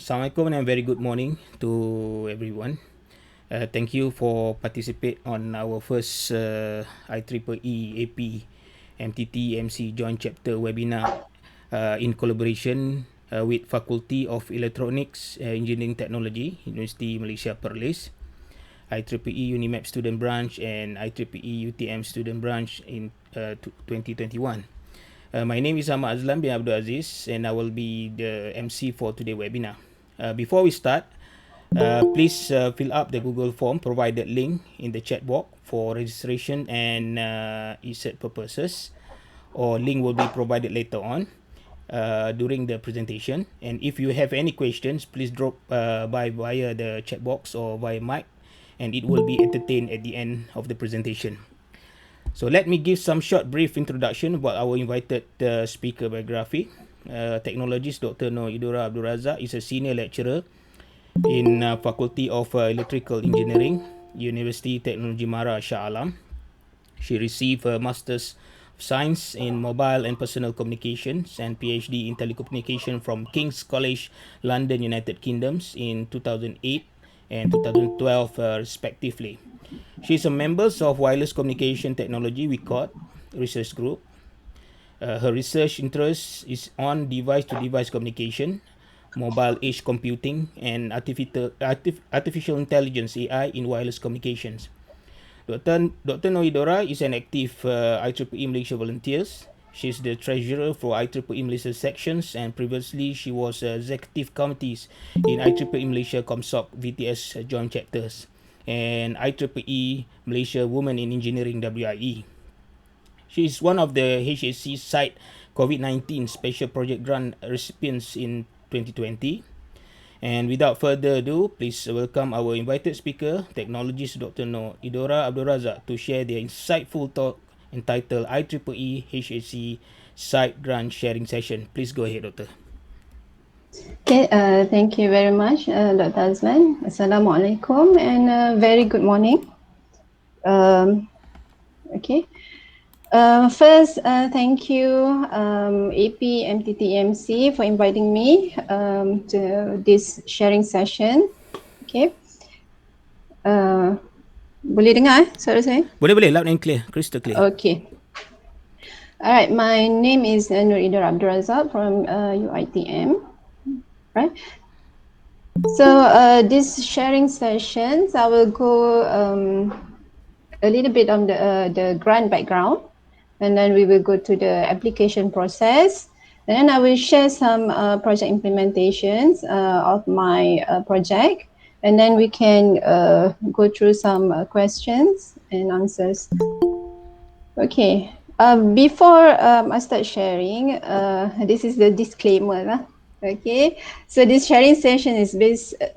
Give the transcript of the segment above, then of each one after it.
Assalamualaikum and a very good morning to everyone. Thank you for participate on our first IEEE APMTTEMC joint chapter webinar in collaboration with Faculty of Electronics Engineering Technology, University Malaysia Perlis, IEEE Unimap Student Branch and IEEE UTM Student Branch in 2021. My name is Ahmad Azlan bin Abdul Aziz and I will be the MC for today's webinar. Before we start, please fill up the Google form provided link in the chat box for registration and ESET purposes, or link will be provided later on during the presentation. And if you have any questions, please drop by via the chat box or via mic, and it will be entertained at the end of the presentation. So let me give some short brief introduction about our invited speaker biography. Technologist Dr. Idora Abdul Razak is a senior lecturer in Faculty of Electrical Engineering, University Technology Mara Shah Alam. She received a Master's of Science in Mobile and Personal Communications and PhD in Telecommunication from King's College London, United Kingdom in 2008 and 2012 respectively. She is a member of Wireless Communication Technology WICOT research group. Her research interest is on device-to-device communication, mobile edge computing, and artificial intelligence (AI) in wireless communications. Dr. Idora is an active IEEE Malaysia volunteers. She is the treasurer for IEEE Malaysia sections, and previously she was executive committees in IEEE Malaysia Comsoc VTS joint chapters and IEEE Malaysia Women in Engineering WIE. She is one of the HAC site COVID-19 Special Project Grant recipients in 2020. And without further ado, please welcome our invited speaker, technologist Dr. Idora Abdul Razak, to share their insightful talk entitled IEEE HAC Site Grant Sharing Session. Please go ahead, Doctor. Okay, thank you very much, Dr. Azlan. Assalamualaikum and very good morning. Okay. First, thank you APMTTEMC for inviting me to this sharing session. Okay. Boleh dengar suara saya? Boleh, loud and clear, crystal clear. Okay. Alright, my name is Idora Abdul Razak from UITM. Right. So this sharing sessions, I will go a little bit on the grant background, and then we will go to the application process. Then I will share some project implementations of my project, and then we can go through some questions and answers. Okay. Before I start sharing, this is the disclaimer. Okay, so this sharing session is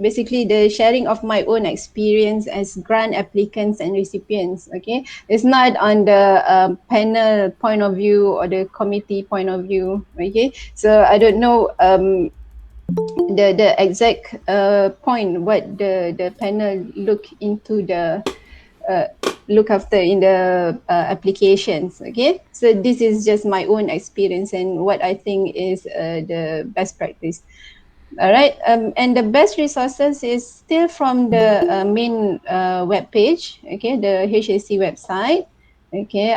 basically the sharing of my own experience as grant applicants and recipients. Okay, it's not on the panel point of view or the committee point of view. Okay, so I don't know the exact point what the panel look into the look after in the applications. Okay, so this is just my own experience and what I think is the best practice. All right, and the best resources is still from the main web page. Okay, the HAC website. Okay,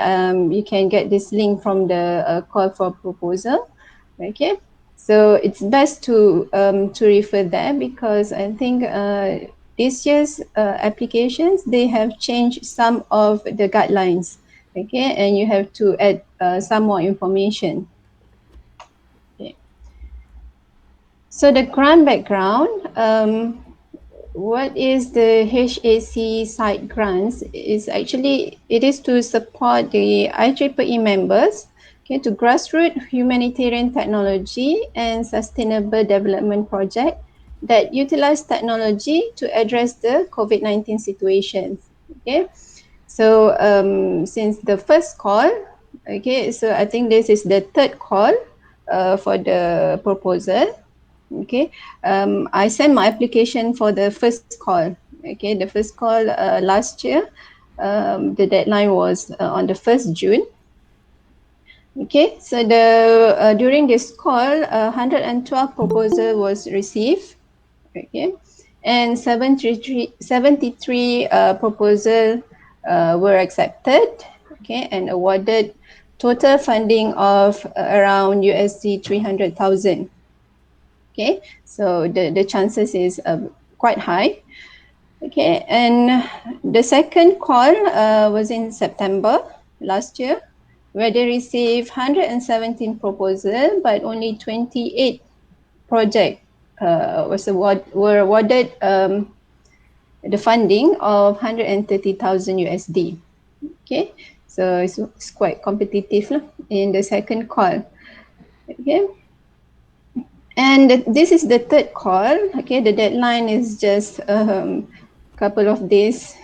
you can get this link from the call for proposal. Okay, so it's best to refer there because I think this year's applications, they have changed some of the guidelines, okay, and you have to add some more information. Okay. So the grant background, what is the HAC site grants is actually, it is to support the IEEE members, okay, to grassroots humanitarian technology and sustainable development project that utilize technology to address the COVID-19 situation. Okay, so since the first call, okay, so I think this is the third call for the proposal. Okay, I sent my application for the first call. Okay, the first call last year, the deadline was on the 1st June. Okay, so the during this call, 112 proposal was received. Okay, and 73 proposal were accepted, okay, and awarded total funding of around USD 300,000. Okay, so the chances is quite high. Okay, and the second call was in September last year, where they received 117 proposal, but only 28 project were awarded the funding of 130,000 USD. Okay, so it's quite competitive lah in the second call. Okay, and this is the third call. Okay, the deadline is just couple of days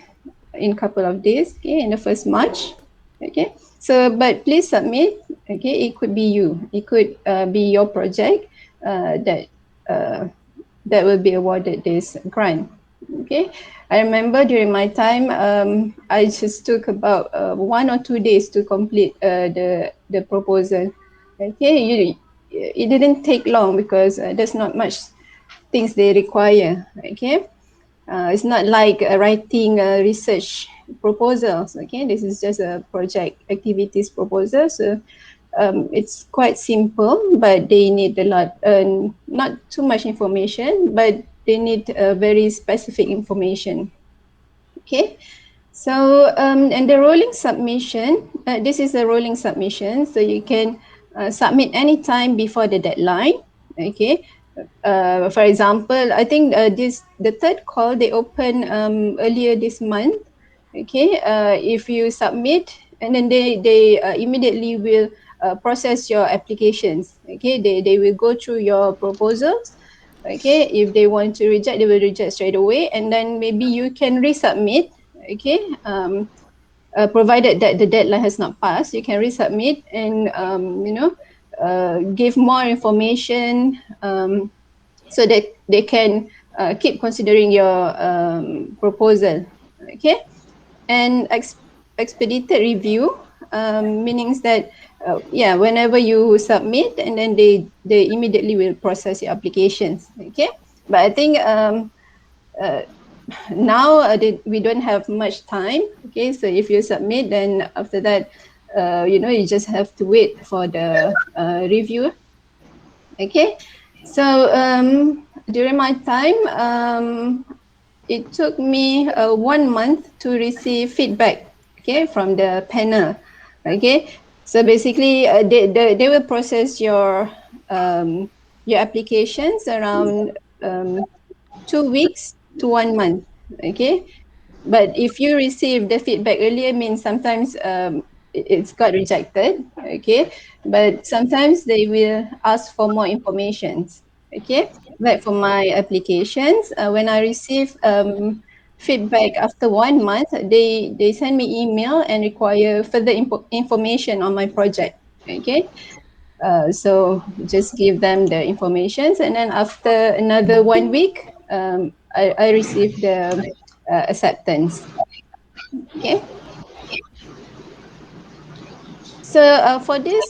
okay, in the 1st March. Okay, so but please submit. Okay, it could be you, it could be your project uh, that will be awarded this grant. Okay, I remember during my time, I just took about 1 or 2 days to complete the proposal. Okay, it didn't take long because there's not much things they require. Okay, it's not like writing research proposals. Okay, this is just a project activities proposal. So it's quite simple, but they need a lot, not too much information, but they need very specific information. Okay, so and the rolling submission, this is a rolling submission, so you can submit anytime before the deadline. Okay, for example, I think the third call they open earlier this month. Okay, if you submit and then they immediately will process your applications. Okay, they will go through your proposals. Okay, if they want to reject, they will reject straight away, and then maybe you can resubmit. Okay, provided that the deadline has not passed, you can resubmit and give more information, so that they can keep considering your proposal. Okay, and expedited review meanings that yeah, whenever you submit and then they immediately will process your applications. Okay, but I think uh, now we don't have much time. Okay, so if you submit, then after that you just have to wait for the review. Okay, so during my time, it took me 1 month to receive feedback, okay, from the panel. Okay, so basically they will process your applications around 2 weeks to 1 month. Okay, but if you receive the feedback earlier, means sometimes it's got rejected. Okay, but sometimes they will ask for more information. Okay, like for my applications, when I receive feedback after 1 month, they send me email and require further information on my project. Okay, so just give them the informations, and then after another 1 week, I receive the acceptance. Okay. So for this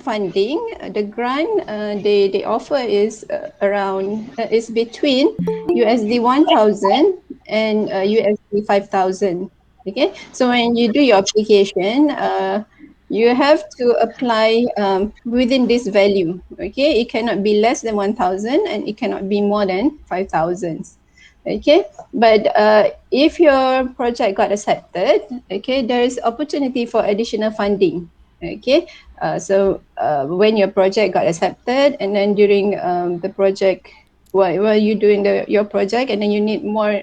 funding, the grant they offer is around is between USD 1,000 and USD 5,000. Okay, so when you do your application, you have to apply within this value. Okay, it cannot be less than 1,000 and it cannot be more than 5,000. Okay, but if your project got accepted, okay, there is opportunity for additional funding. Okay, so when your project got accepted, and then during the project, while you doing your project, and then you need more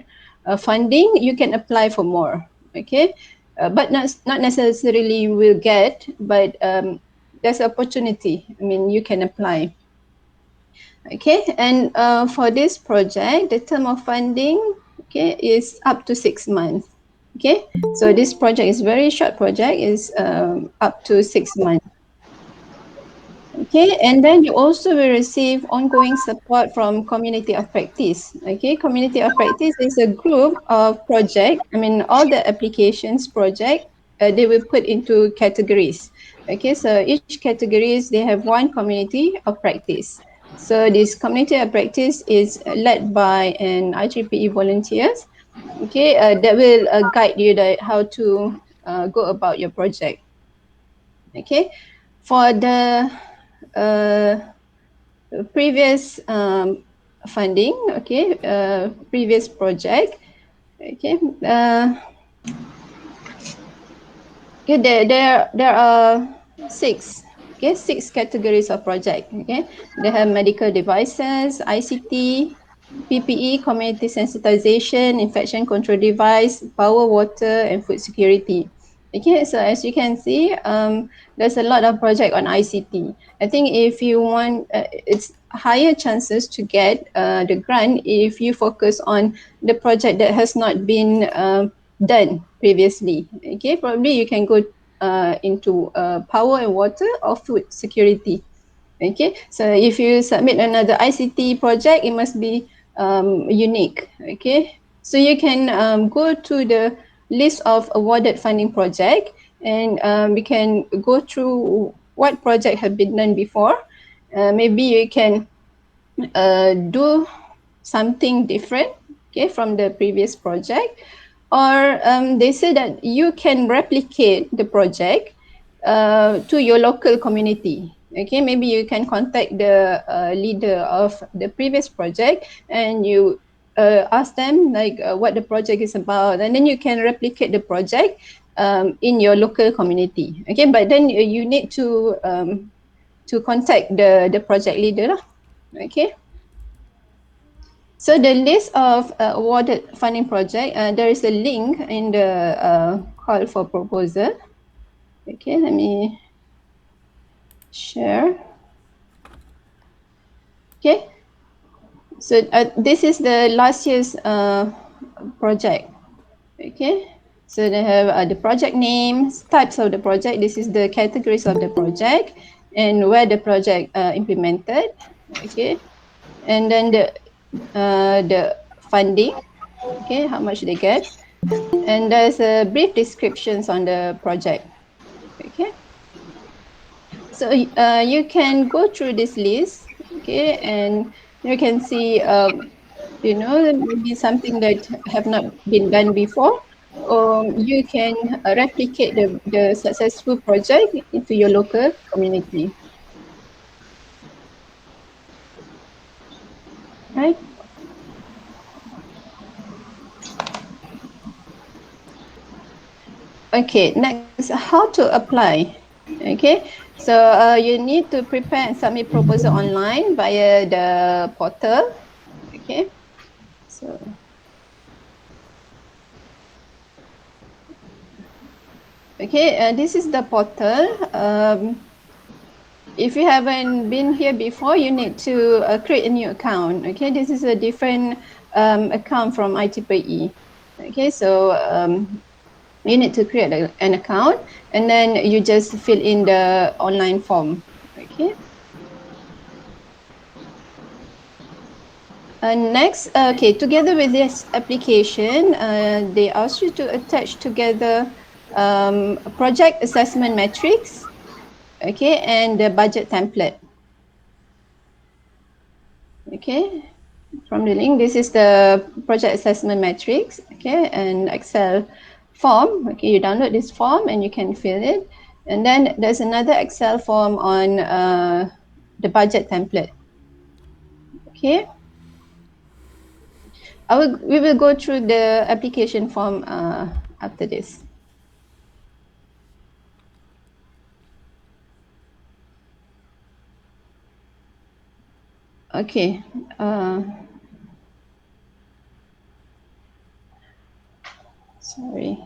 funding, you can apply for more. Okay, but not necessarily you will get, but there's opportunity. I mean, you can apply. Okay, and for this project, the term of funding, okay, is up to 6 months. Okay, so this project is very short project, is up to 6 months. Okay, and then you also will receive ongoing support from Community of Practice. Okay, Community of Practice is a group of project. I mean, all the applications project, they will put into categories. Okay, so each categories, they have one Community of Practice. So this community of practice is led by an IEEE volunteers, okay, that will guide you how to go about your project. Okay, for the previous funding, okay, previous project, okay, okay, there are six categories of project. Okay, they have medical devices, ICT, PPE, community sensitization, infection control device, power, water, and food security. Okay, so as you can see, there's a lot of project on ICT. I think if you want, it's higher chances to get the grant if you focus on the project that has not been done previously. Okay, probably you can go into power and water or food security. Okay, so if you submit another ICT project, it must be unique. Okay, so you can go to the list of awarded funding project, and we can go through what project have been done before. Maybe you can do something different, okay, from the previous project, or they say that you can replicate the project to your local community. Okay, maybe you can contact the leader of the previous project, and you ask them like what the project is about, and then you can replicate the project in your local community. Okay, but then you need to contact the project leader lah. Okay. So the list of awarded funding project, there is a link in the call for proposal. Okay, let me share. Okay, so this is the last year's project. Okay, so they have the project names, types of the project. This is the categories of the project and where the project implemented. Okay, and then the funding. Okay, how much they get, and there's a brief descriptions on the project. Okay, so you can go through this list, okay, and you can see maybe something that have not been done before, or you can replicate the successful project into your local community, right? Okay, next, how to apply. Okay, so you need to prepare and submit proposal online via the portal. Okay, so okay, this is the portal. If you haven't been here before, you need to create a new account. Okay, this is a different account from IEEE. Okay, so you need to create an account, and then you just fill in the online form. Okay. Next, okay, together with this application, they ask you to attach together project assessment matrix, okay, and the budget template. Okay, from the link, this is the project assessment matrix, okay, and Excel form. Okay, you download this form and you can fill it. And then there's another Excel form on the budget template. Okay. We will go through the application form after this. Okay. Sorry.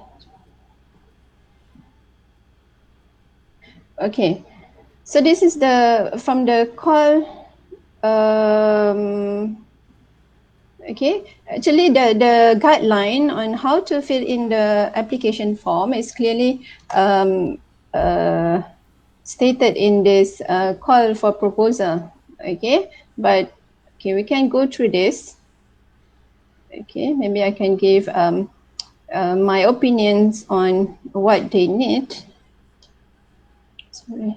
Okay. So this is from the call. Okay. Actually, the guideline on how to fill in the application form is clearly stated in this call for proposal. Okay. But okay, we can go through this. Okay. Maybe I can give my opinions on what they need. Sorry.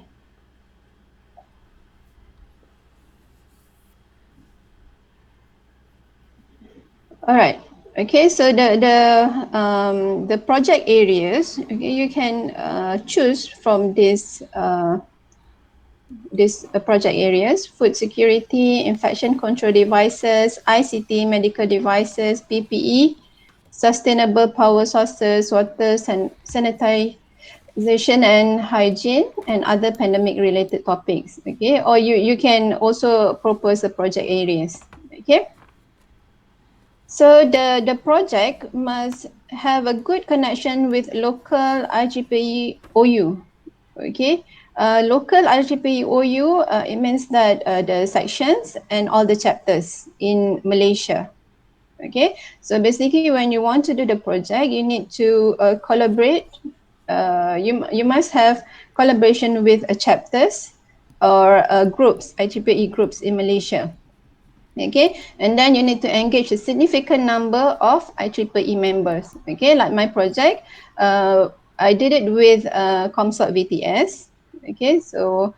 All right. Okay, so the project areas, okay, you can choose from this project areas: food security, infection control devices, ICT, medical devices, PPE, sustainable power sources, water, sanitization and hygiene, and other pandemic related topics. Okay, or you can also propose the project areas. Okay. So the project must have a good connection with local IGPE OU. Okay, local IGPE OU, it means that the sections and all the chapters in Malaysia. Okay, so basically when you want to do the project, you need to collaborate. You must have collaboration with chapters or groups, IGPE groups in Malaysia. Okay, and then you need to engage a significant number of IEEE members. Okay, like my project, I did it with Comsort VTS. Okay, so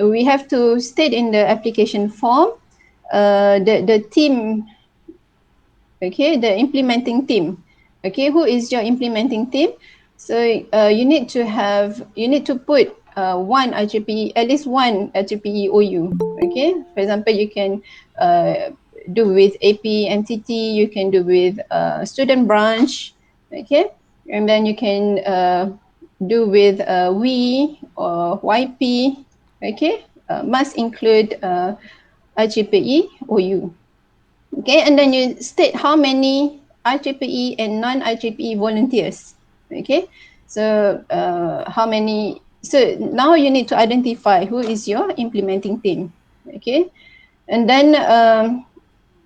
we have to state in the application form the team, okay, the implementing team. Okay, who is your implementing team? So you need to put one IGPE, at least one IGPE OU. Okay, for example, you can do with APMTT, you can do with student branch. Okay, and then you can do with we or YP. Okay, must include IGPE OU. Okay, and then you state how many IEEE and non-IEEE volunteers. Okay, so how many? So now you need to identify who is your implementing team. Okay, and then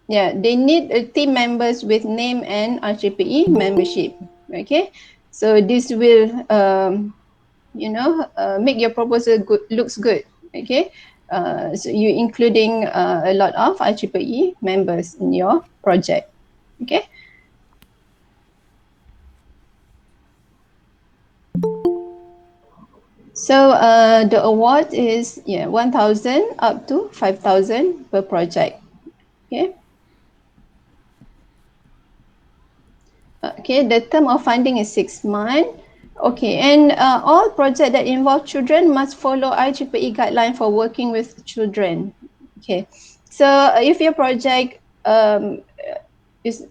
yeah, they need team members with name and IEEE membership. Okay, so this will make your proposal looks good. Okay, so you including a lot of IEEE members in your project. Okay. So the award is 1,000 up to 5,000 per project. Okay. Okay, the term of funding is 6 months. Okay, and all projects that involve children must follow IEEE guideline for working with children. Okay, so if your project is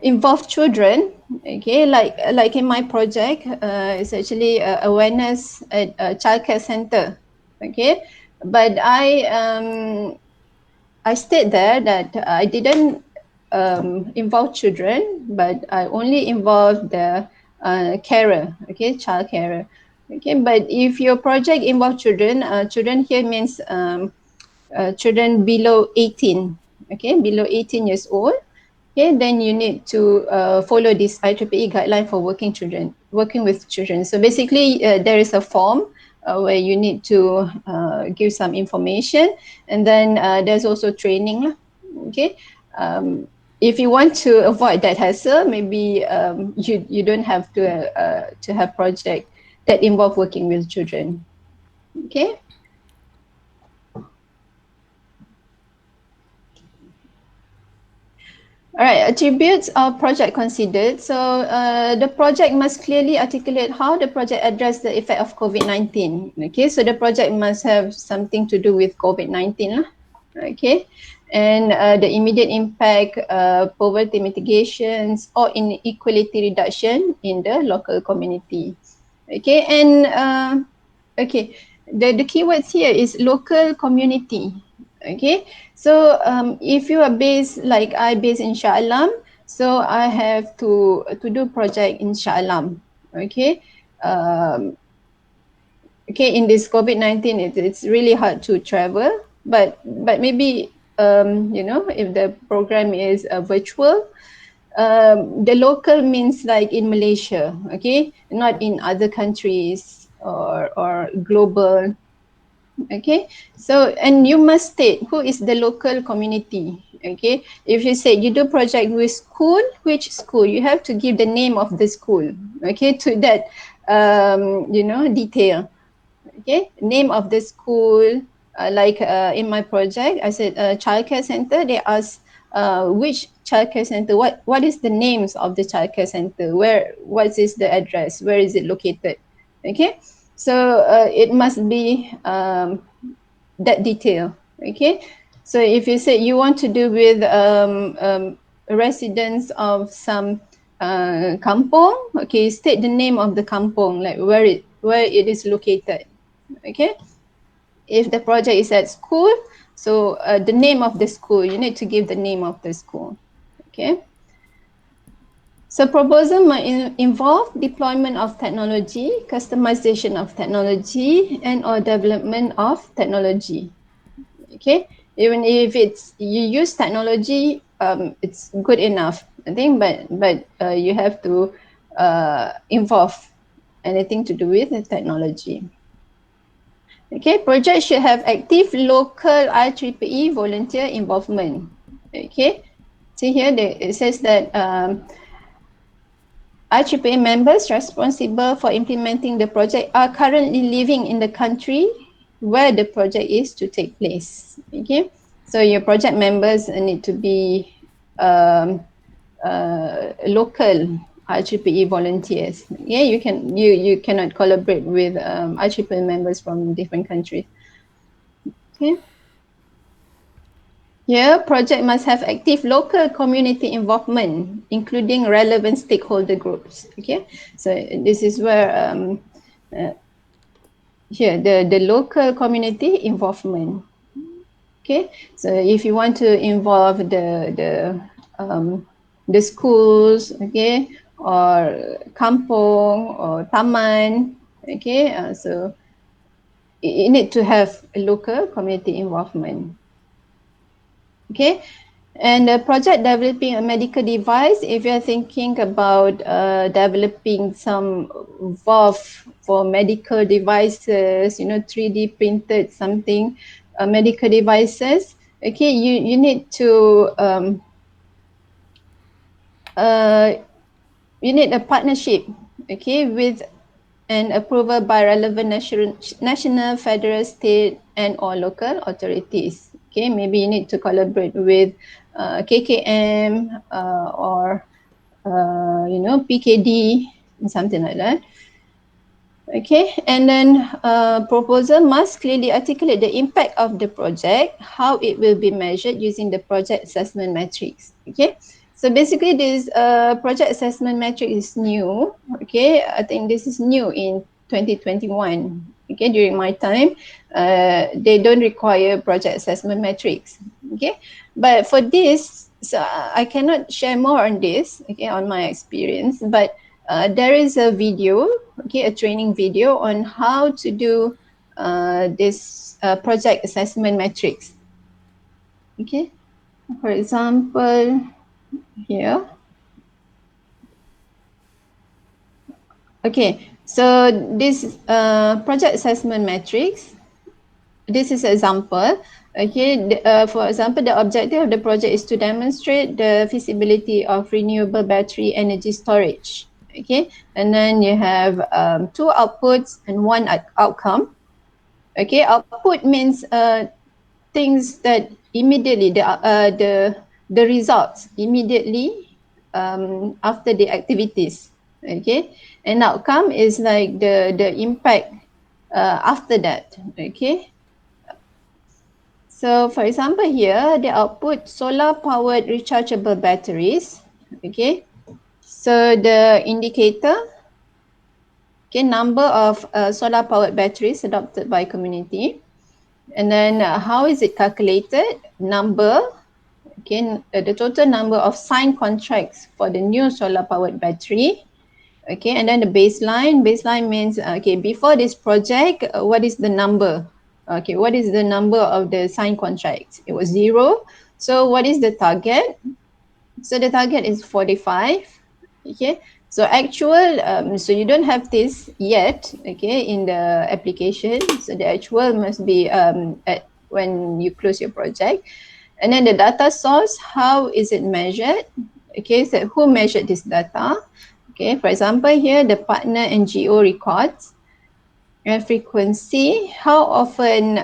involve children, okay, like in my project, it's actually awareness at a childcare center. Okay, but I state there that I didn't involve children, but I only involved the carer, okay, child carer. Okay, but if your project involve children, children here means children below 18, okay, below 18 years old. Okay, then you need to follow this IEEE guideline for working with children. So basically, there is a form where you need to give some information, and then there's also training. Okay, if you want to avoid that hassle, maybe you don't have to have project that involve working with children. Okay. All right, attributes of project considered. So the project must clearly articulate how the project address the effect of COVID-19. Okay, so the project must have something to do with COVID-19. Okay, and the immediate impact, poverty mitigations or inequality reduction in the local community. Okay, and okay, the keywords here is local community. Okay, so if you are based like I based in Shah Alam, so I have to do project in Shah Alam. Okay, okay, in this COVID-19, it's really hard to travel, but maybe if the program is virtual, the local means like in Malaysia, okay, not in other countries or global. Okay, so and you must state who is the local community. Okay, if you say you do project with school, which school, you have to give the name of the school. Okay, to that detail. Okay, name of the school, like in my project I said childcare center. They ask which childcare center, what is the names of the childcare center, what is the address, where is it located. Okay, so it must be that detail. Okay, so if you say you want to do with residents of some kampong, okay, state the name of the kampong, like where it is located. Okay, if the project is at school, so the name of the school, you need to give the name of the school. Okay, so proposal might involve deployment of technology, customization of technology, and or development of technology. Okay, even if it's you use technology, it's good enough, I think, but you have to involve anything to do with the technology. Okay, project should have active local IEEE volunteer involvement. Okay, see here it says that IEEE members responsible for implementing the project are currently living in the country where the project is to take place. Okay, so your project members need to be local IEEE volunteers. Yeah, you cannot collaborate with IEEE members from different countries. Okay. Here, project must have active local community involvement, including relevant stakeholder groups. Okay, so this is where here the local community involvement. Okay, so if you want to involve the schools, okay, or kampong or taman, okay, so you need to have a local community involvement. Okay, and the project developing a medical device, if you're thinking about developing some valve for medical devices, 3D printed something, medical devices, okay, you need to you need a partnership, okay, with an approval by relevant national, federal, state, and or local authorities. Okay, maybe you need to collaborate with KKM or PKD, something like that. Okay, and then proposal must clearly articulate the impact of the project, how it will be measured using the project assessment metrics. Okay, so basically this project assessment metric is new. Okay, I think this is new in 2021. Okay, during my time, they don't require project assessment metrics. Okay, but for this, so I cannot share more on this, okay, on my experience, but there is a video, okay, a training video on how to do this project assessment metrics. Okay, for example, here. Okay, so this project assessment matrix, this is an example. Okay, for example, the objective of the project is to demonstrate the feasibility of renewable battery energy storage. Okay, and then you have two outputs and one outcome. Okay, output means things that immediately the results immediately after the activities. Okay, and outcome is like the impact after that. Okay, so for example here the output solar powered rechargeable batteries. Okay, so the indicator, okay, number of solar powered batteries adopted by community. And then how is it calculated? Number, okay, the total number of signed contracts for the new solar powered battery. Okay, and then the baseline. Baseline means, okay, before this project, what is the number? Okay, what is the number of the signed contracts? It was 0. So what is the target? So the target is 45. Okay, so actual, so you don't have this yet, okay, in the application. So the actual must be at when you close your project. And then the data source, how is it measured? Okay, so who measured this data? Okay, for example, here the partner NGO records. And frequency, how often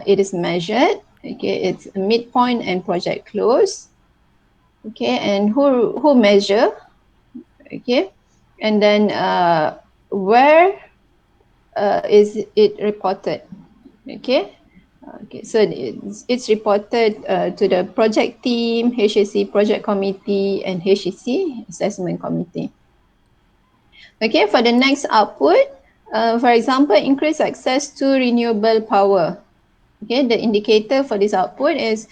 it is measured? Okay, it's midpoint and project close. okay, and who measure, okay, and then where is it reported, okay. Okay, so it's reported to the project team, HAC project committee, and HAC assessment committee. Okay, for the next output, for example, increase access to renewable power. Okay, the indicator for this output is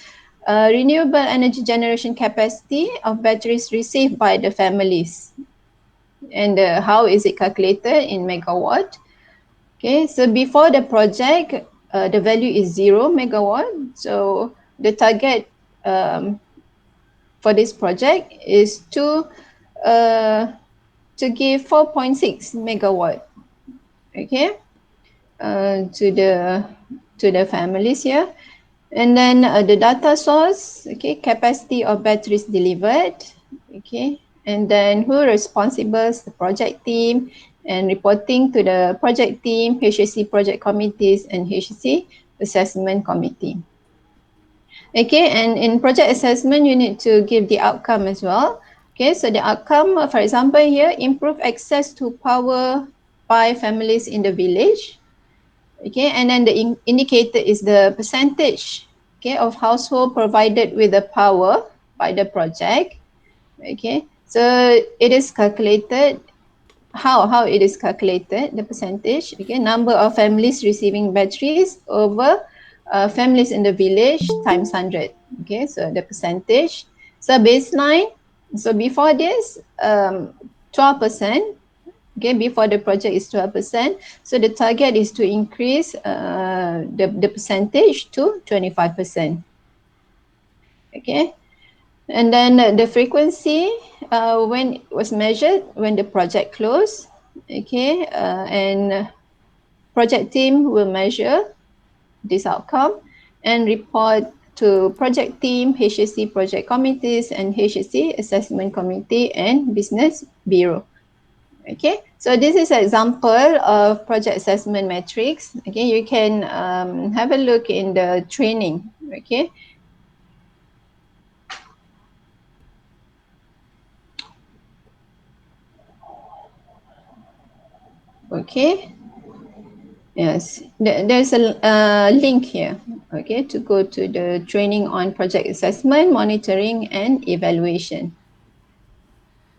renewable energy generation capacity of batteries received by the families. And how is it calculated in megawatt? Okay, so before the project, the value is 0 megawatt. So the target for this project is to give 4.6 megawatt, okay, to the families here. And then the data source, okay, capacity of batteries delivered, okay, and then who responsible, the project team, and reporting to the project team, HAC project committees, and HAC assessment committee. Okay, and in project assessment, you need to give the outcome as well. Okay, so the outcome, for example, here, improve access to power by families in the village. Okay, and then the indicator is the percentage, okay, of household provided with the power by the project. Okay, so it is calculated, how it is calculated, the percentage, okay, number of families receiving batteries over families in the village times 100. Okay, so the percentage, so baseline, so before this 12%. Okay, before the project is 12%. So the target is to increase the percentage to 25%. Okay, and then the frequency when it was measured when the project closed. Okay, and project team will measure this outcome and report to project team, HAC project committees, and HAC assessment committee and business bureau. Okay, so this is an example of project assessment metrics. Okay, you can have a look in the training. Okay. Okay. Yes, there's a link here. Okay, to go to the training on project assessment, monitoring, and evaluation.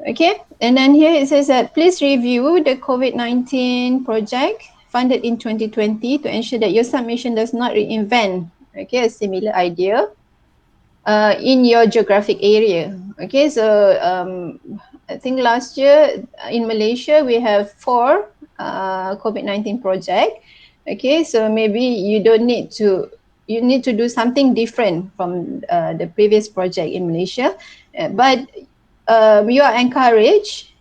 Okay, and then here it says that please review the COVID-19 project funded in 2020 to ensure that your submission does not reinvent, okay, a similar idea in your geographic area. Okay, so I think last year in Malaysia we have 4 COVID-19 project. Okay, so maybe you need to do something different from the previous project in Malaysia, but you are encouraged,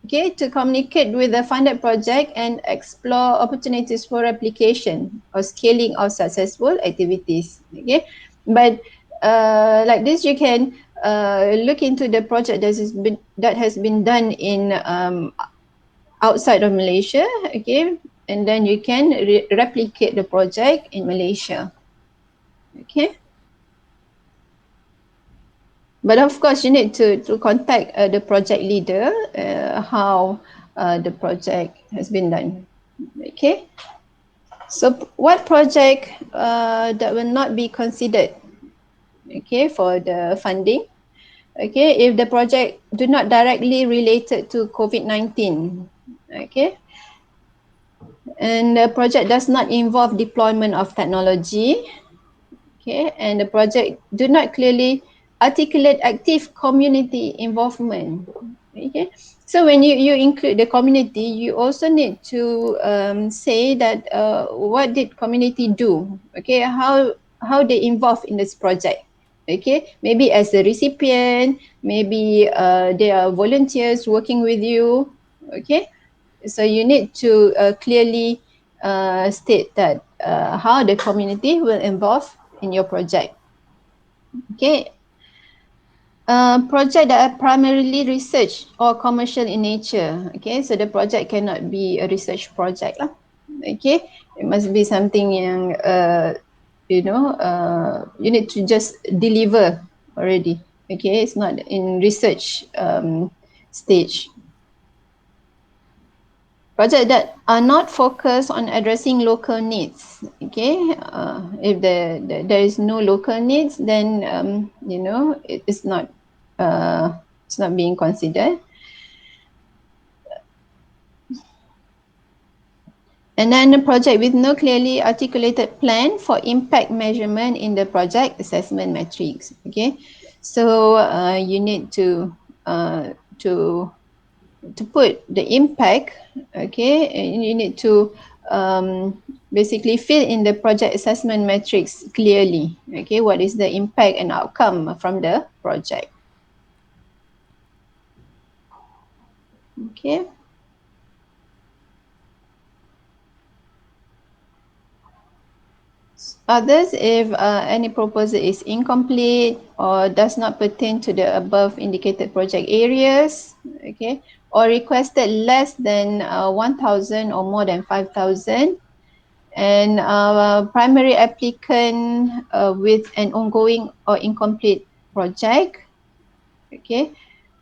okay, to communicate with the funded project and explore opportunities for replication or scaling of successful activities. Okay, but like this, you can look into the project that has been done in outside of Malaysia. Okay, and then you can replicate the project in Malaysia. Okay. But of course, you need to contact the project leader, how the project has been done. Okay. So what project that will not be considered, okay, for the funding? Okay, if the project do not directly related to COVID-19, okay, and the project does not involve deployment of technology, okay, and the project do not clearly articulate active community involvement. Okay, so when you include the community, you also need to say that what did community do, okay, how they involved in this project. Okay, maybe as a recipient, maybe they are volunteers working with you. Okay, so you need to clearly state that how the community will involve in your project. Okay, project that are primarily research or commercial in nature. Okay, so the project cannot be a research project lah. Okay, it must be something yang you need to just deliver already. Okay, it's not in research stage. Projects that are not focused on addressing local needs. Okay, if there is no local needs, then you know, it's not being considered. And then a project with no clearly articulated plan for impact measurement in the project assessment metrics. Okay, so you need to put the impact. Okay, and you need to basically fill in the project assessment metrics clearly. Okay, what is the impact and outcome from the project? Okay. Others, if any proposal is incomplete or does not pertain to the above indicated project areas, okay, or requested less than 1,000 or more than 5,000, and primary applicant with an ongoing or incomplete project, okay,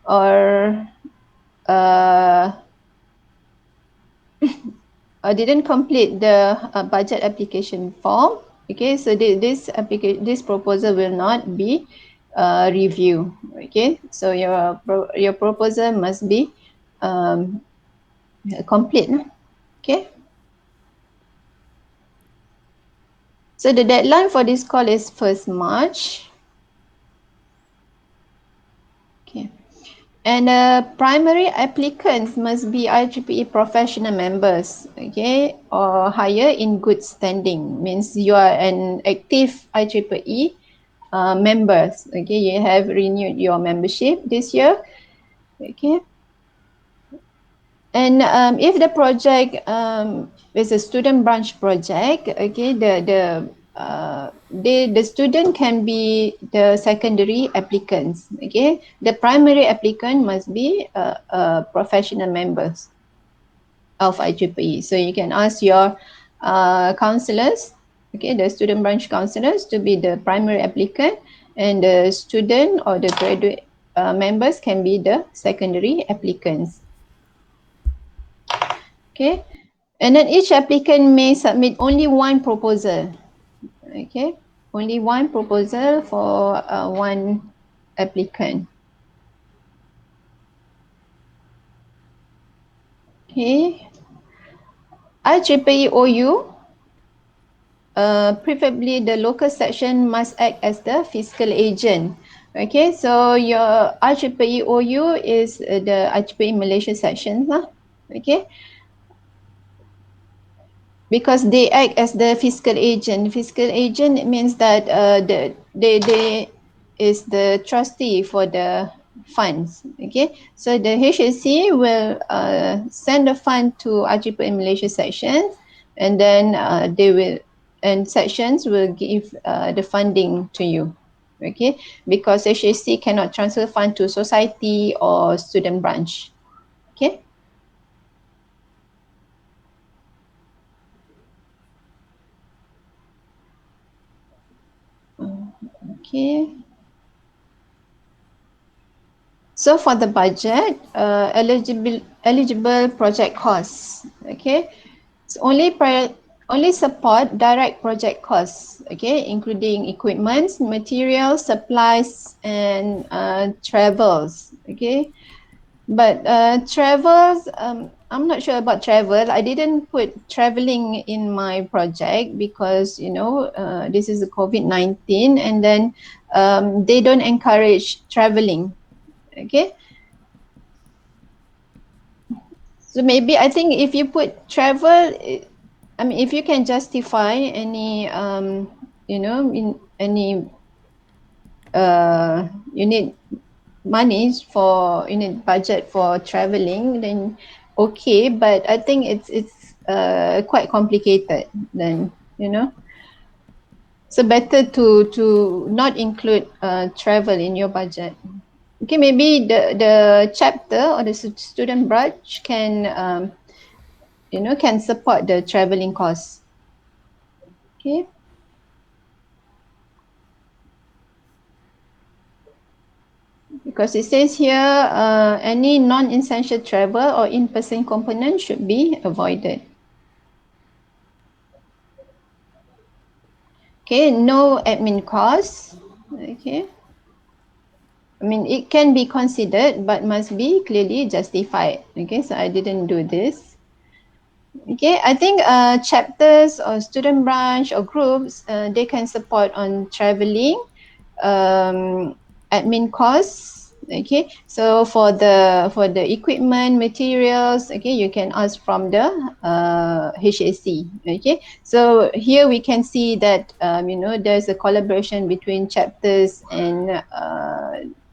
or didn't complete the budget application form. Okay, so this proposal will not be reviewed. Okay, so your proposal must be complete. Okay, so the deadline for this call is 1st March. Okay, and primary applicants must be IEEE professional members, okay, or higher in good standing. Means you are an active IEEE members. Okay, you have renewed your membership this year. Okay, and if the project is a student branch project, okay, the student can be the secondary applicants. Okay, the primary applicant must be professional members of IEEE. So you can ask your counselors, okay, the student branch counselors, to be the primary applicant, and the student or the graduate members can be the secondary applicants. Okay, and then each applicant may submit only one proposal. Okay, only one proposal for one applicant. Okay, IEEE OU, preferably the local section must act as the fiscal agent. Okay, so your IEEE OU is the IEEE Malaysia section. Okay, because they act as the fiscal agent. Fiscal agent means that they is the trustee for the funds. Okay, so the HSC will send the fund to IEEE Malaysia sections, and then sections will give the funding to you. Okay, because HSC cannot transfer fund to society or student branch. Okay. Okay. So for the budget, eligible project costs, okay, it's only support direct project costs, okay, including equipment, materials, supplies, and travels, okay. But travels, I'm not sure about travel. I didn't put traveling in my project because, you know, this is a COVID-19, and then they don't encourage traveling. Okay, so maybe I think if you put travel, I mean, if you can justify any you know, in any you need money for, you need budget for traveling, then okay, but I think it's quite complicated then, you know, so better to not include travel in your budget. Okay, maybe the chapter or the student branch can you know, can support the traveling costs. Okay. because it says here any non-essential travel or in-person component should be avoided. Okay, no admin costs. Okay. I mean, it can be considered, but must be clearly justified. Okay, so I didn't do this. Okay, I think chapters or student branch or groups, they can support on traveling, admin costs. Okay, so for the equipment materials, okay, you can ask from the HAC. Okay, so here we can see that you know, there's a collaboration between chapters and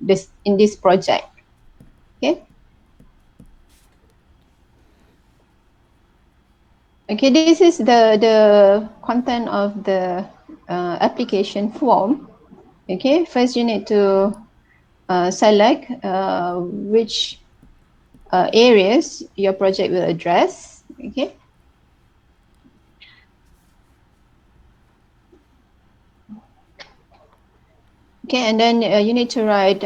this in this project. Okay. Okay, this is the content of the application form. Okay, first you need to select which areas your project will address. Okay. Okay, and then you need to write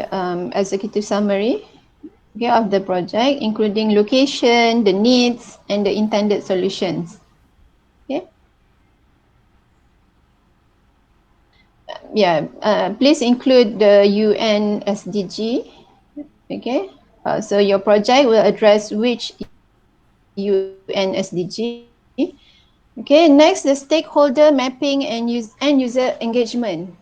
executive summary, okay, of the project, including location, the needs, and the intended solutions. Okay. Yeah, please include the UN SDG. Okay, so your project will address which UN SDG. Okay, next, the stakeholder mapping and user engagement.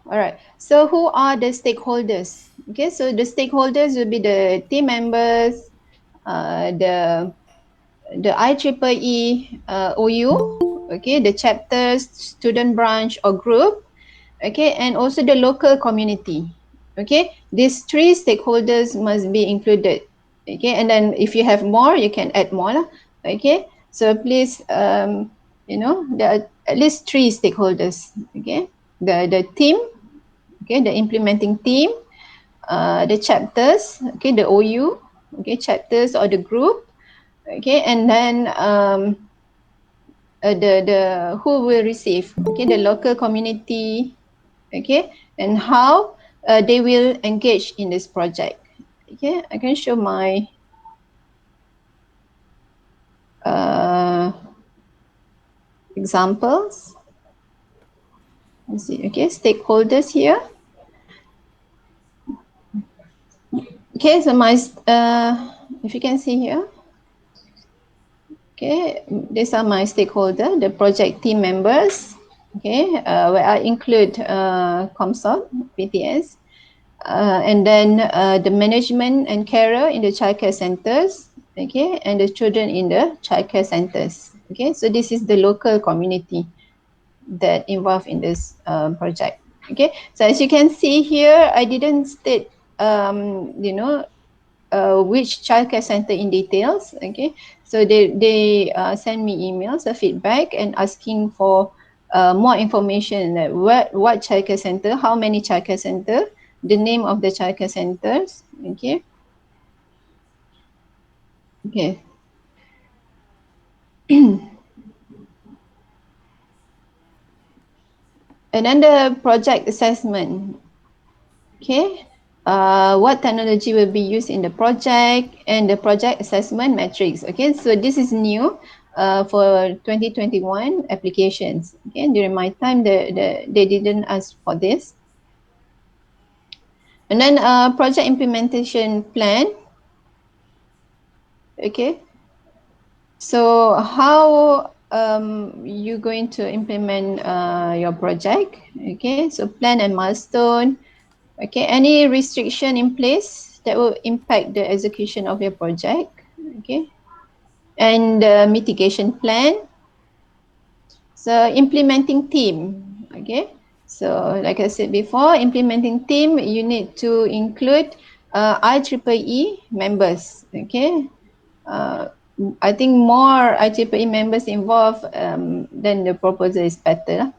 All right, so who are the stakeholders? Okay, so the stakeholders will be the team members, the IEEE OU, okay, the chapters, student branch or group, okay, and also the local community. Okay, these three stakeholders must be included. Okay, and then if you have more, you can add more lah. Okay, so please you know, there are at least three stakeholders. Okay, the team, okay, the implementing team, the chapters, okay, the OU, okay, chapters or the group, okay, and then the who will receive, okay, the local community, okay, and how they will engage in this project. Okay, I can show my examples. Let's see. Okay, stakeholders here. Okay, so my if you can see here. Okay, these are my stakeholder, the project team members. Okay, where I include ComSoc, PTS, and then the management and carer in the childcare centers, okay, and the children in the childcare centers. Okay, so this is the local community that involved in this project. Okay, so as you can see here, I didn't state you know, which childcare center in details. Okay, so they send me emails of feedback and asking for more information, that what childcare center, how many childcare center, the name of the childcare centers. Okay. Okay. And then the project assessment. Okay. What technology will be used in the project and the project assessment metrics. Okay, so this is new for 2021 applications. Okay, during my time, they didn't ask for this. And then project implementation plan. Okay, so how you going to implement your project? Okay, so plan and milestone. Okay, any restriction in place that will impact the execution of your project. Okay, and the mitigation plan. So implementing team. Okay, so like I said before, implementing team, you need to include IEEE members. Okay, I think more IEEE members involved, then the proposal is better.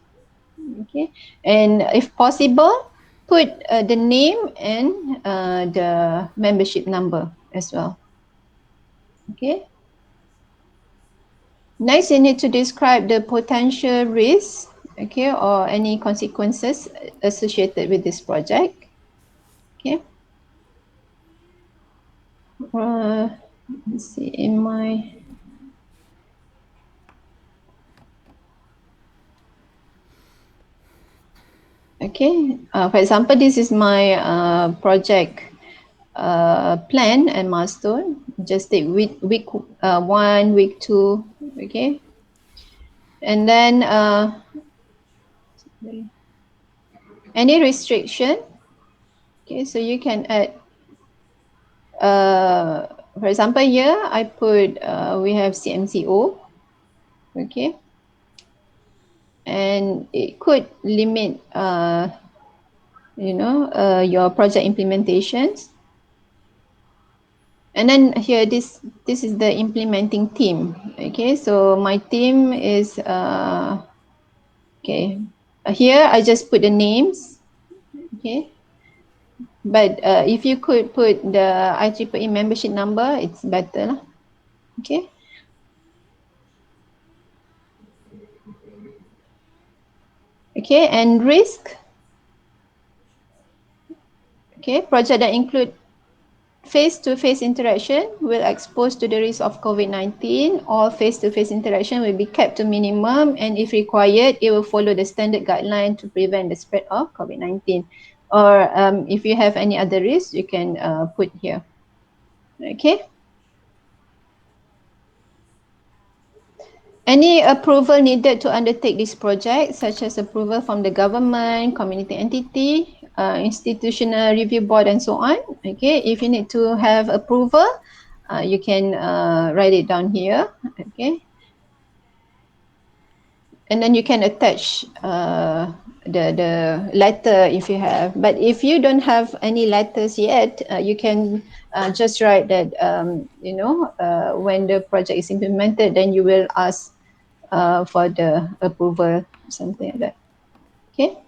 Okay, and if possible, put the name and the membership number as well. Okay. Next, you need to describe the potential risks, okay, or any consequences associated with this project. Okay. let's see in my. Okay, for example, this is my project plan and milestone. Just take week 1, week 2, okay, and then any restriction. Okay, so you can add. For example, here I put we have CMCO. Okay, and it could limit your project implementations. And then here this is the implementing team. Okay, so my team is okay, here I just put the names. Okay, but if you could put the IEEE membership number, it's better lah. Okay, okay, and risk. Okay, project that include face-to-face interaction will expose to the risk of COVID-19. All face-to-face interaction will be kept to minimum, and if required, it will follow the standard guideline to prevent the spread of COVID-19. Or if you have any other risks, you can put here. Okay. Any approval needed to undertake this project, such as approval from the government, community entity, institutional review board, and so on. Okay, if you need to have approval, you can write it down here. Okay, and then you can attach the letter if you have. But if you don't have any letters yet, you can just write that when the project is implemented, then you will ask for the approval, something like that. Okay.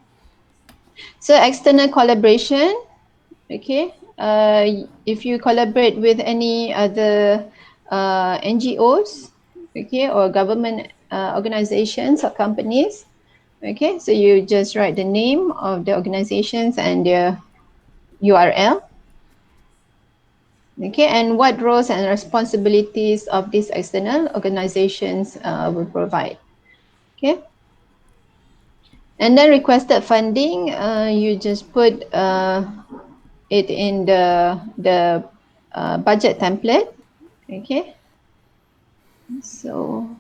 So external collaboration. Okay. If you collaborate with any other NGOs, okay, or government organizations or companies, okay, so you just write the name of the organizations and their URL. Okay, and what roles and responsibilities of these external organizations will provide. Okay. And then requested funding, you just put it in the budget template. Okay. So,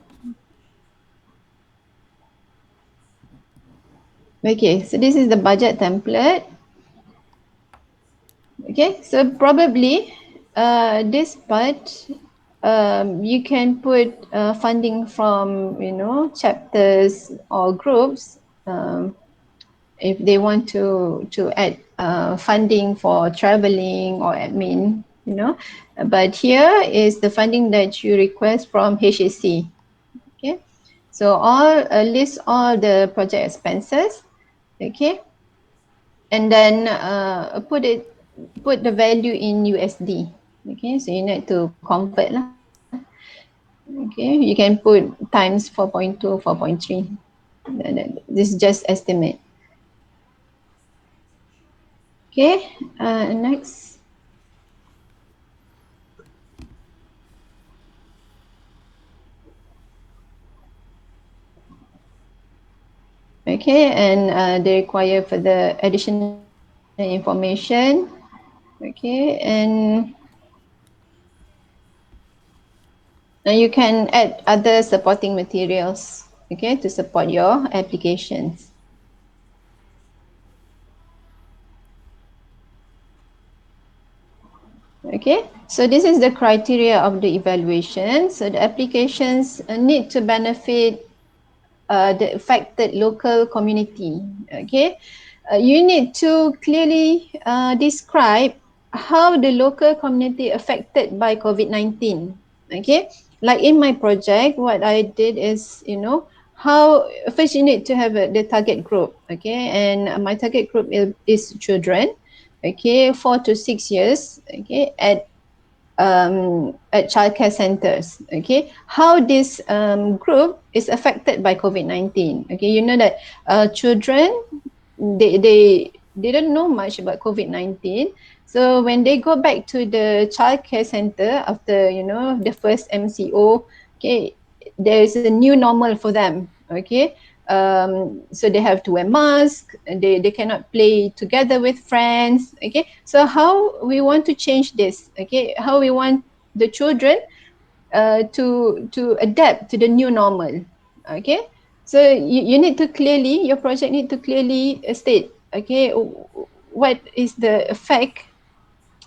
okay, so this is the budget template. Okay, so probably this part you can put funding from chapters or groups if they want to add funding for traveling or admin, but here is the funding that you request from HAC. Okay, so list all the project expenses. Okay, and then put the value in USD. Okay, so you need to convert lah. Okay, you can put times 4.2, 4.3. This is just estimate. Okay, next. Okay, and they require further additional information. Okay, and you can add other supporting materials, okay, to support your applications. Okay, so this is the criteria of the evaluation. So the applications need to benefit the affected local community. Okay, you need to clearly describe how the local community affected by COVID-19. Okay, like in my project, what I did is, how first you need to have the target group. Okay, and my target group is children. Okay, 4 to 6 years. Okay, at childcare centers. Okay, how this group is affected by COVID-19. Okay, you know that children they don't know much about COVID-19. So when they go back to the childcare center after, you know, the first MCO, okay, there is a new normal for them, okay. So they have to wear masks, they cannot play together with friends, okay. So how we want to change this, okay, how we want the children to adapt to the new normal, okay. So you need to clearly, your project need to clearly state, okay, what is the effect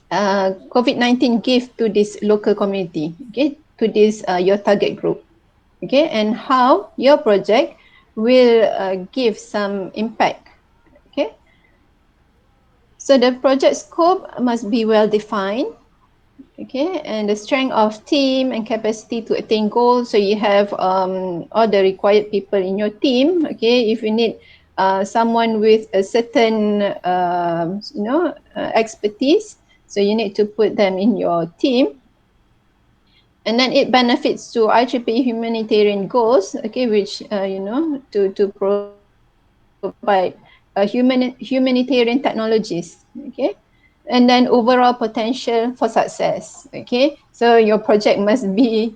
COVID-19 give to this local community, okay, to this your target group, okay, and how your project will give some impact, okay. So the project scope must be well defined, okay, and the strength of team and capacity to attain goals. So you have all the required people in your team, okay. If you need someone with a certain expertise, so you need to put them in your team. And then it benefits to IEEE humanitarian goals, okay, which to provide humanitarian technologies, okay, and then overall potential for success, okay. So your project must be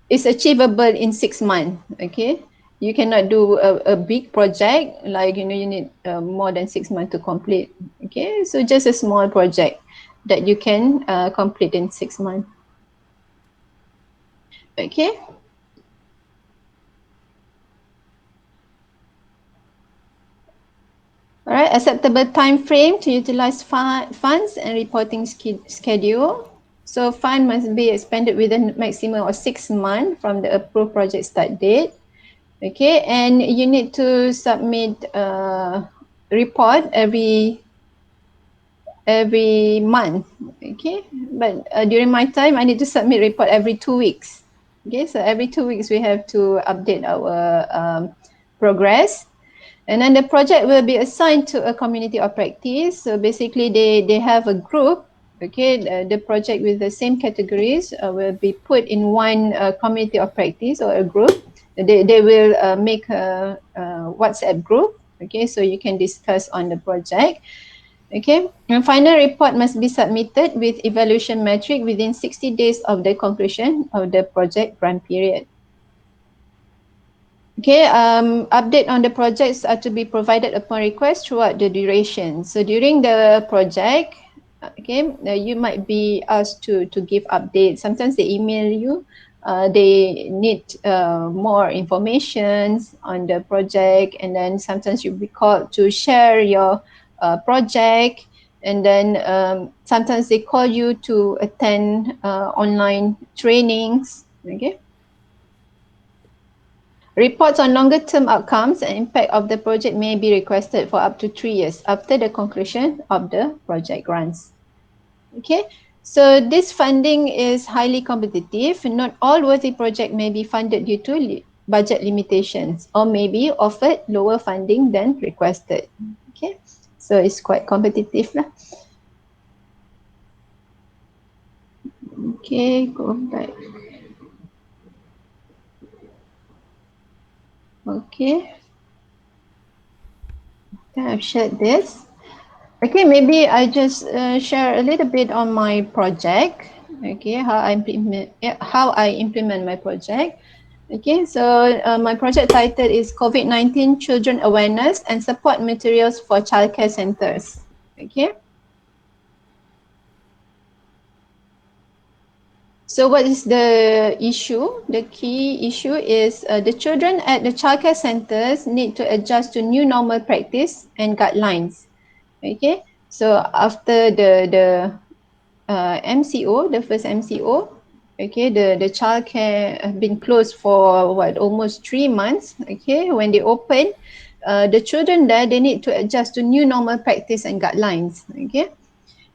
it's achievable in 6 months, okay. You cannot do a big project like, you know, you need more than 6 months to complete, okay. So just a small project that you can complete in 6 months, okay. All right, acceptable time frame to utilize funds and reporting schedule. So fund must be expended within maximum of 6 months from the approved project start date. Okay, and you need to submit a report every month. Okay, but during my time, I need to submit report every 2 weeks. Okay, so every 2 weeks we have to update our progress. And then the project will be assigned to a community of practice. So basically they have a group, okay, the project with the same categories will be put in one community of practice or a group. They will make a WhatsApp group, okay, so you can discuss on the project. Okay, and final report must be submitted with evaluation metric within 60 days of the conclusion of the project grant period. Okay, update on the projects are to be provided upon request throughout the duration. So during the project, okay, you might be asked to give updates. Sometimes they email you, they need more information on the project, and then sometimes you'll be called to share your project, and then sometimes they call you to attend online trainings, okay. Reports on longer-term outcomes and impact of the project may be requested for up to 3 years after the conclusion of the project grants. Okay, so this funding is highly competitive. Not all worthy projects may be funded due to budget limitations or may be offered lower funding than requested. Okay, so it's quite competitive lah. Okay, go back. Okay, I've shared this. Okay, maybe I just share a little bit on my project. Okay, how I implement my project. Okay, so my project title is COVID-19 Children Awareness and Support Materials for Childcare Centers. Okay. So what is the issue? The key issue is the children at the childcare centers need to adjust to new normal practice and guidelines. Okay, so after the MCO, the first MCO, okay, the childcare have been closed for almost 3 months. Okay, when they open, the children there, they need to adjust to new normal practice and guidelines. Okay,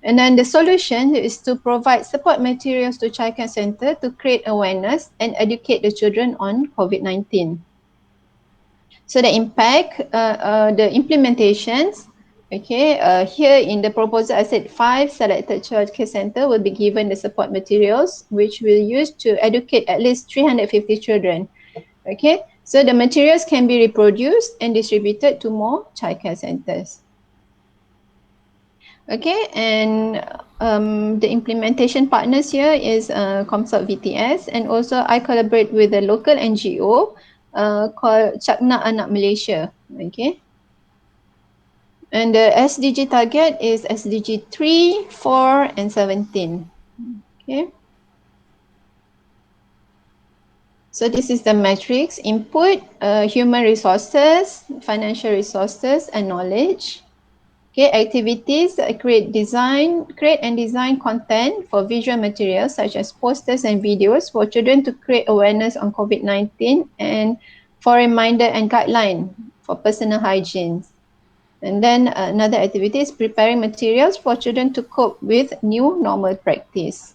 and then the solution is to provide support materials to childcare center to create awareness and educate the children on COVID-19. So the impact, the implementations, okay, here in the proposal I said 5 selected childcare center will be given the support materials which will use to educate at least 350 children. Okay, so the materials can be reproduced and distributed to more childcare centers. Okay, and the implementation partners here is Comsort VTS, and also I collaborate with a local NGO called Cakna Anak Malaysia. Okay, and the SDG target is SDG 3, 4, and 17. Okay. So this is the matrix: input, human resources, financial resources, and knowledge. Okay, activities, create and design content for visual materials such as posters and videos for children to create awareness on COVID-19 and for reminder and guideline for personal hygiene. And then another activity is preparing materials for children to cope with new normal practice.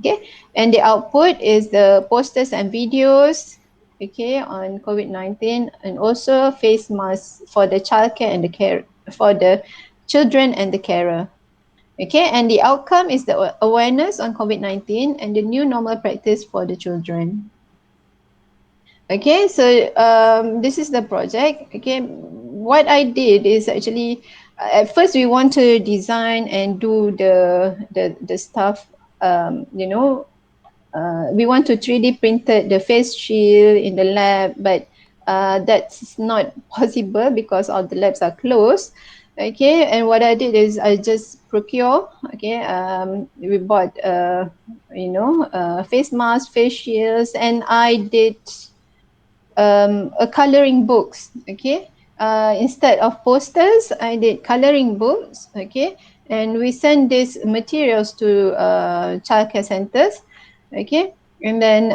Okay, and the output is the posters and videos, okay, on COVID-19, and also face masks for the childcare and the care for the children and the carer. Okay, and the outcome is the awareness on COVID-19 and the new normal practice for the children. Okay, so this is the project. Okay, what I did is actually at first we want to design and do the stuff, you know, we want to 3D printed the face shield in the lab, but that's not possible because all the labs are closed. Okay, and what I did is I just procure. Okay, we bought face mask, face shields, and I did a coloring books. Okay, instead of posters, I did coloring books. Okay, and we send these materials to childcare centers. Okay, and then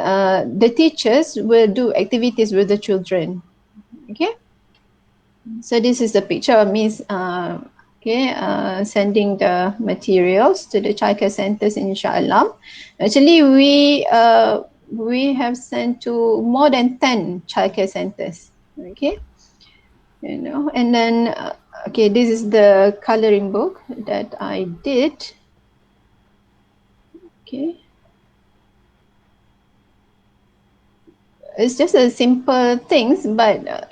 the teachers will do activities with the children. Okay, so this is the picture of me sending the materials to the childcare centers in Shah Alam. Actually, we have sent to more than 10 childcare centers. Okay, you know, and then okay, this is the coloring book that I did. Okay, it's just a simple things, but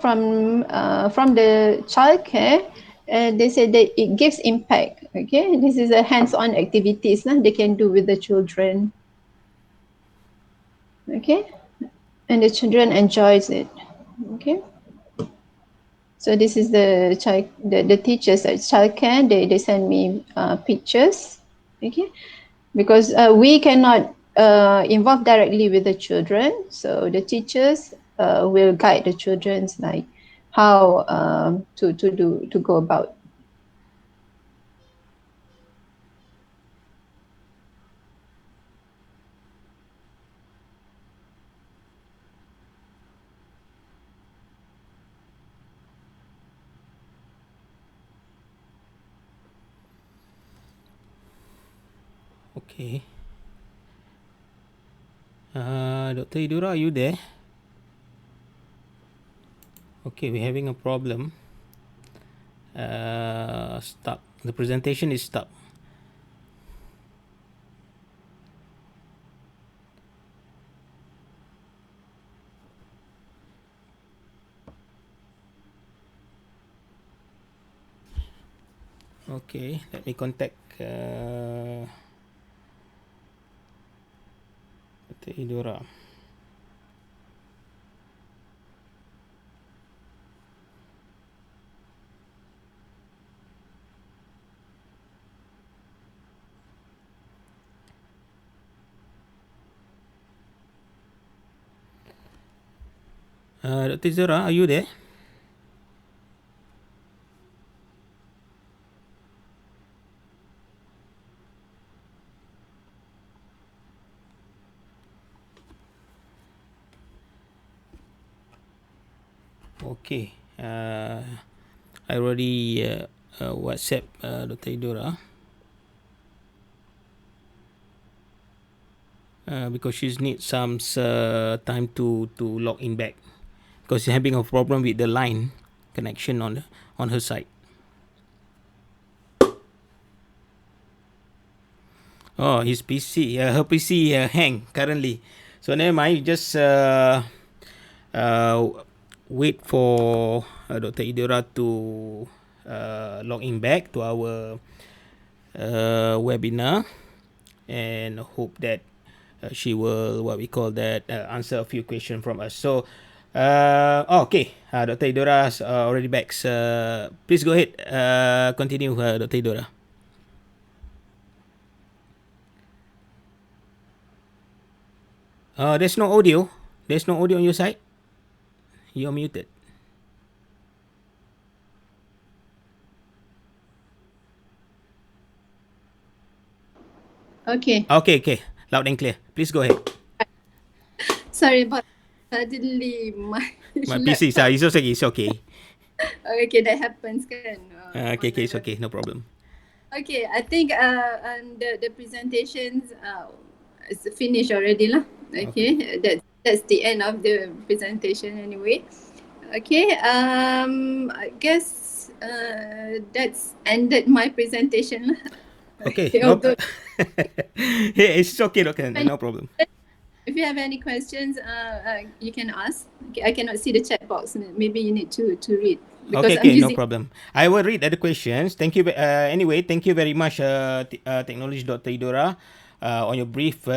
from the childcare, they say that it gives impact. Okay, this is a hands-on activities they can do with the children. Okay, and the children enjoys it. Okay, so this is the teachers at childcare. They send me pictures. Okay, because we cannot involve directly with the children, so the teachers will guide the children's like how to go about. Okay. Dr. Idora, are you there? Okay, we're having a problem. Stuck. The presentation is stuck. Okay, let me contact Dr. Idora. Dr. Idora, are you there? Okay. I already WhatsApp Dr. Idora because she needs some time to log in back because she's having a problem with the line connection on her side. Oh, his PC, her PC hang currently. So never mind. Just uh, wait for Dr. Idora to log in back to our webinar, and hope that she will answer a few questions from us. So, okay, Dr. Idora is already back. Please go ahead. Continue, Dr. Idora. There's no audio. There's no audio on your side. You're muted. Okay. Okay. Loud and clear. Please go ahead. Sorry about suddenly my PC, laptop. it's okay. Okay, that happens kan. Okay, it's okay. No problem. Okay, I think the presentations is finished already lah. Okay, that's the end of the presentation anyway. Okay, I guess that's ended my presentation lah. Okay, Although yeah, it's okay, okay, no problem. if you have any questions, you can ask. Okay, I cannot see the chat box. Maybe you need to read. Because Okay, I'm no using problem. I will read the questions. Thank you. Anyway, thank you very much, Technology Dr. Idora, on your brief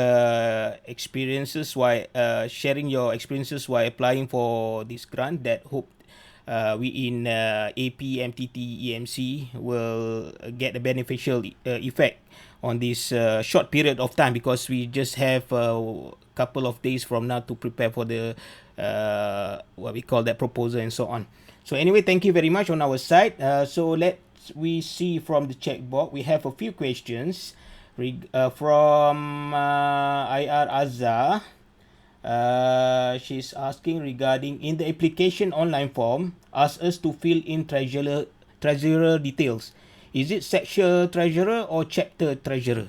experiences while sharing your experiences while applying for this grant. That hope we in APMTTEMC will get a beneficial effect on this short period of time, because we just have a couple of days from now to prepare for the proposal and so on. So anyway, thank you very much on our side. So we see from the chat box, we have a few questions from IR Azza. She's asking regarding in the application online form, ask us to fill in treasurer details. Is it section treasurer or chapter treasurer?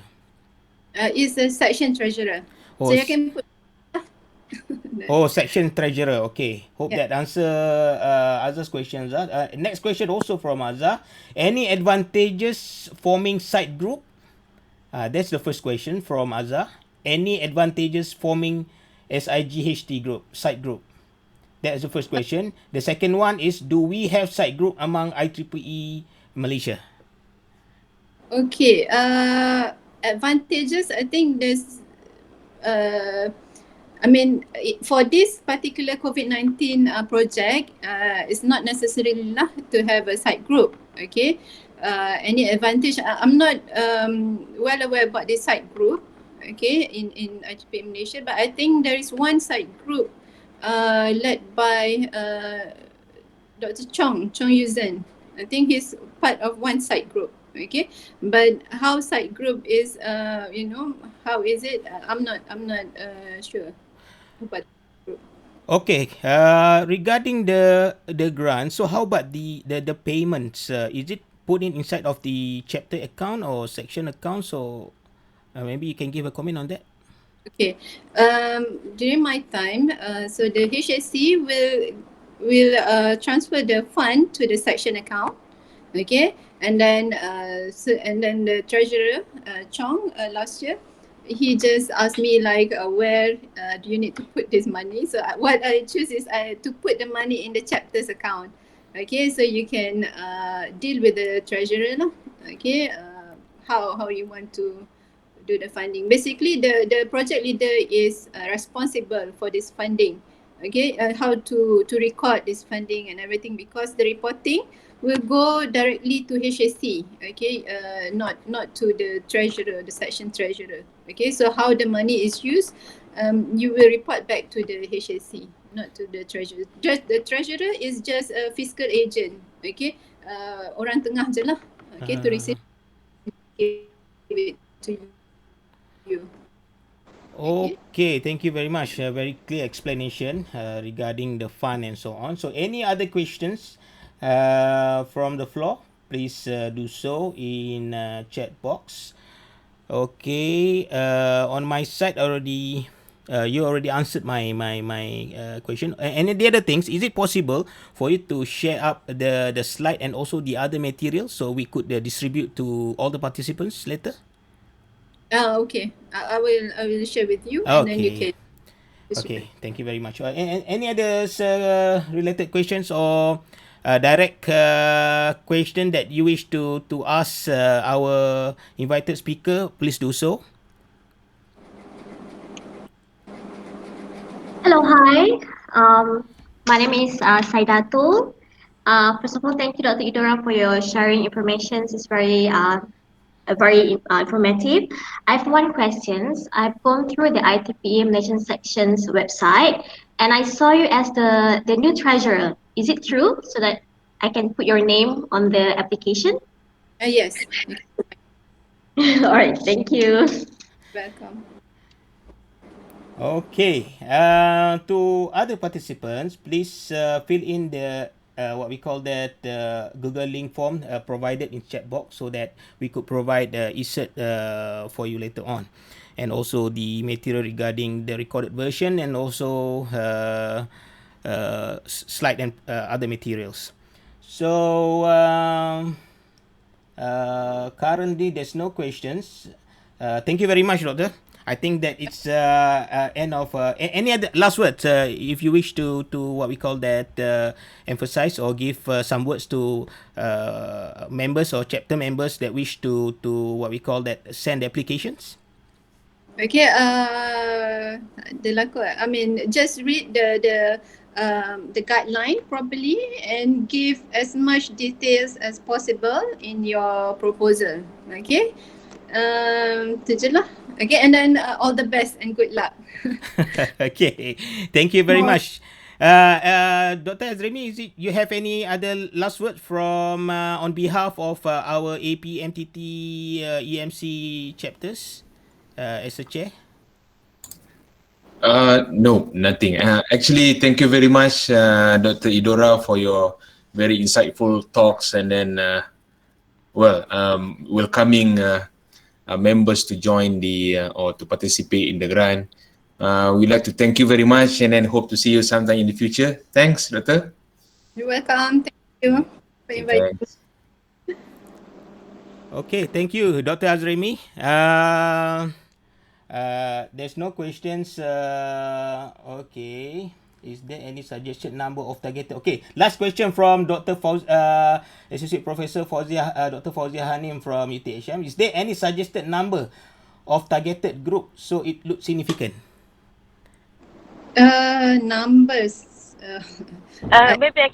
It's a section treasurer. Oh, so you can put section treasurer. Okay. Hope that answer Azza's questions. Next question also from Azza. Any advantages forming site group? That's the first question from Azza. Any advantages forming SIGHT group, site group? That's the first question. The second one is, do we have site group among IEEE Malaysia? Okay. Advantages, I think there's for this particular COVID-19 project, it's not necessarily to have a site group. Okay. Any advantage? I'm not well aware about this site group. Okay, in IEEE Malaysia, but I think there is one site group led by Dr. Chong Yuzen. I think he's part of one site group. Okay, but how site group is, how is it? I'm not sure. But okay, regarding the grant, so how about the payments? Is it put in inside of the chapter account or section account? So maybe you can give a comment on that. Okay, during my time, so the HSC will transfer the fund to the section account. Okay, and then the treasurer Chong last year, he just asked me where do you need to put this money. So what I choose is to put the money in the chapters account. Okay, so you can deal with the treasurer lah. Okay, how you want to do the funding. Basically, the project leader is responsible for this funding. Okay, how to record this funding and everything, because the reporting will go directly to HSC. Okay, not to the treasurer, the section treasurer. Okay, so how the money is used, you will report back to the HSC, not to the treasurer. Just the treasurer is just a fiscal agent. Okay, orang tengah je lah. Okay, to receive it to you. Okay, thank you very much. A very clear explanation regarding the fund and so on. So any other questions from the floor? Please do so in chat box. Okay, on my side already, you already answered my question. And the other things, is it possible for you to share up the slide and also the other materials so we could distribute to all the participants later? Okay. I will share with you, and then you can. Okay, thank you very much. Any other related questions or direct question that you wish to ask our invited speaker, please do so. Hello, hi. My name is Saidatul. First of all, thank you, Dr. Idora, for your sharing information. It's very informative. I have one question. I've gone through the ITPE Malaysian section's website, and I saw you as the new treasurer. Is it true? So that I can put your name on the application? Yes. All right, thank you. Welcome. Okay. To other participants, please fill in the what we call that Google link form provided in chat box so that we could provide insert for you later on, and also the material regarding the recorded version and also slide and other materials. So currently there's no questions. Thank you very much, Doctor. I think that it's end of any other last words if you wish to what we call that emphasize or give some words to members or chapter members that wish to what we call that send applications. Okay, I mean, just read the guideline properly and give as much details as possible in your proposal. Okay, tu je lah. Okay, and then all the best and good luck. Okay, thank you very much. Dr. Azremi, you have any other last word from on behalf of our APMTT EMC chapters as a chair? No, nothing. Actually, thank you very much, Dr. Idora, for your very insightful talks and then, welcoming members to join or to participate in the grant. We'd like to thank you very much and then hope to see you sometime in the future. Thanks, Doctor. You're welcome. Thank you for inviting. Thanks. Okay, thank you, Dr. Azremi. There's no questions. Okay. Is there any suggested number of targeted? Okay, last question from Dr. Associate Professor Dr. Fauzia Hanim from UTHM. Is there any suggested number of targeted group so it looks significant? Numbers. Maybe I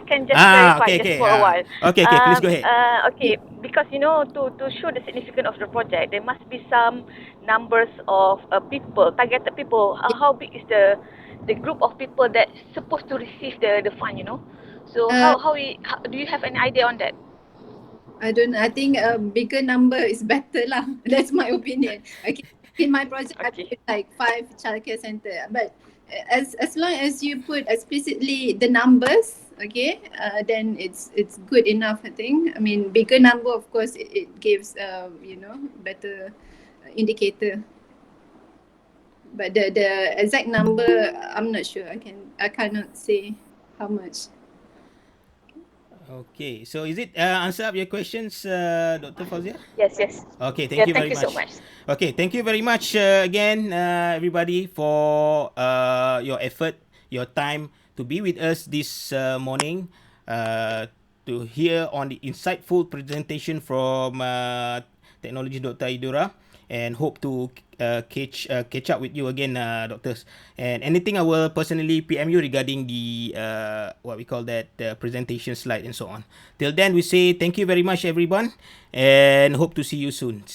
can just clarify okay. for a while. Okay, please go ahead. Okay, because to show the significance of the project, there must be some numbers of people, targeted people. How big is the group of people that supposed to receive the fund? So how do you have any idea on that? I don't know. I think a bigger number is better lah. That's my opinion. Okay. In my project, I put like 5 childcare center, but as long as you put explicitly the numbers, okay, then it's good enough, I think. I mean, bigger number, of course, it gives better indicator. But the exact number, I'm not sure. I cannot say how much. Okay, so is it answer up your questions, Dr. Fauzia? Yes. Okay, thank you very Thank you much. so much. Okay, thank you very much again, everybody, for your effort, your time to be with us this morning to hear on the insightful presentation from Technology Dr. Idora, and hope to catch up with you again, doctors. And anything I will personally PM you regarding the what we call that presentation slide and so on. Till then, we say thank you very much, everyone, and hope to see you soon.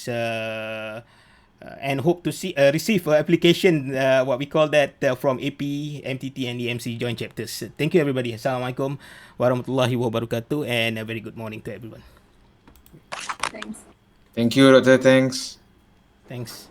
And hope to receive application what we call that from AP, MTT, and EMC joint chapters. Thank you, everybody. Assalamualaikum warahmatullahi wabarakatuh, and a very good morning to everyone. Thanks. Thank you, Doctor. Thanks. Thanks.